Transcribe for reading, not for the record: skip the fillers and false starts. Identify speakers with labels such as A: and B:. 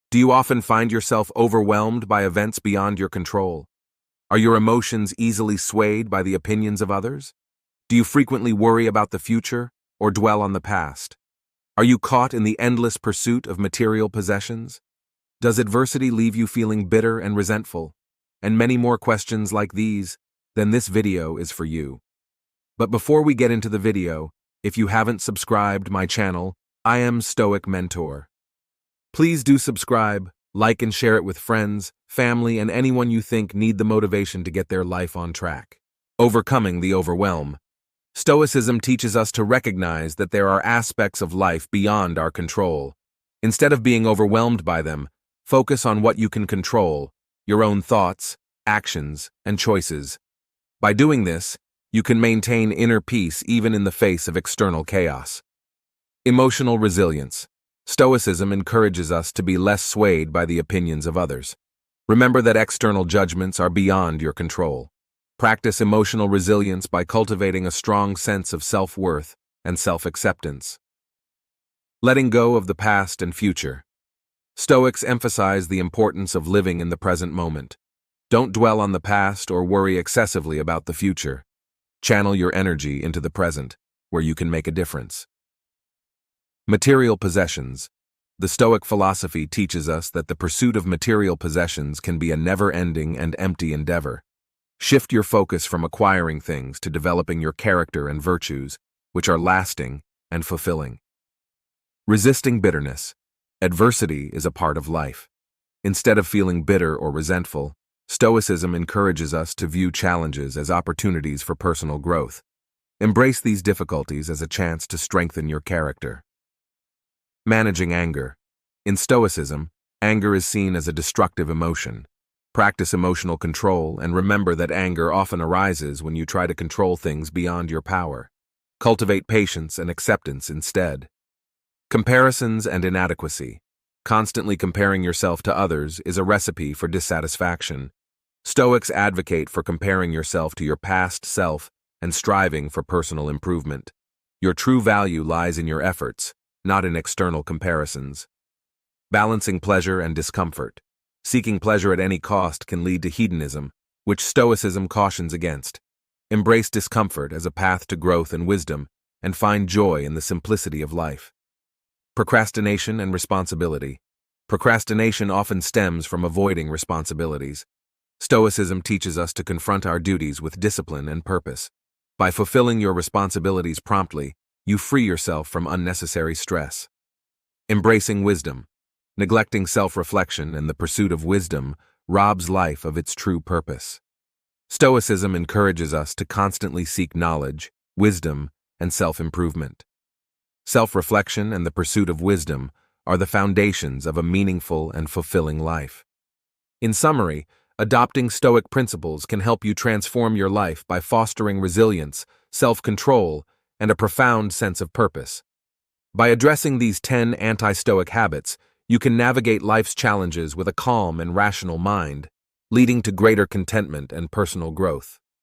A: Do you often find yourself overwhelmed by events beyond your control? Are your emotions easily swayed by the opinions of others? Do you frequently worry about the future or dwell on the past? Are you caught in the endless pursuit of material possessions? Does adversity leave you feeling bitter and resentful? And many more questions like these, then this video is for you. But before we get into the video, if you haven't subscribed my channel, I am Stoic Mentor. Please do subscribe, like and share it with friends, family, and anyone you think need the motivation to get their life on track. Overcoming the overwhelm. Stoicism teaches us to recognize that there are aspects of life beyond our control. Instead of being overwhelmed by them, focus on what you can control, your own thoughts, actions, and choices. By doing this, you can maintain inner peace even in the face of external chaos. Emotional resilience. Stoicism encourages us to be less swayed by the opinions of others. Remember that external judgments are beyond your control. Practice emotional resilience by cultivating a strong sense of self-worth and self-acceptance. Letting go of the past and future. Stoics emphasize the importance of living in the present moment. Don't dwell on the past or worry excessively about the future. Channel your energy into the present, where you can make a difference. Material possessions. The Stoic philosophy teaches us that the pursuit of material possessions can be a never-ending and empty endeavor. Shift your focus from acquiring things to developing your character and virtues, which are lasting and fulfilling. Resisting bitterness. Adversity is a part of life. Instead of feeling bitter or resentful, Stoicism encourages us to view challenges as opportunities for personal growth. Embrace these difficulties as a chance to strengthen your character. Managing anger. In Stoicism, anger is seen as a destructive emotion. Practice emotional control and remember that anger often arises when you try to control things beyond your power. Cultivate patience and acceptance instead. Comparisons and inadequacy. Constantly comparing yourself to others is a recipe for dissatisfaction. Stoics advocate for comparing yourself to your past self and striving for personal improvement. Your true value lies in your efforts, not in external comparisons. Balancing pleasure and discomfort. Seeking pleasure at any cost can lead to hedonism, which Stoicism cautions against. Embrace discomfort as a path to growth and wisdom, and find joy in the simplicity of life. Procrastination and responsibility. Procrastination often stems from avoiding responsibilities. Stoicism teaches us to confront our duties with discipline and purpose. By fulfilling your responsibilities promptly, you free yourself from unnecessary stress. Embracing wisdom. Neglecting self-reflection and the pursuit of wisdom robs life of its true purpose. Stoicism encourages us to constantly seek knowledge, wisdom, and self-improvement. Self-reflection and the pursuit of wisdom are the foundations of a meaningful and fulfilling life. In summary, adopting Stoic principles can help you transform your life by fostering resilience, self-control, and a profound sense of purpose. By addressing these 10 anti-Stoic habits, you can navigate life's challenges with a calm and rational mind, leading to greater contentment and personal growth.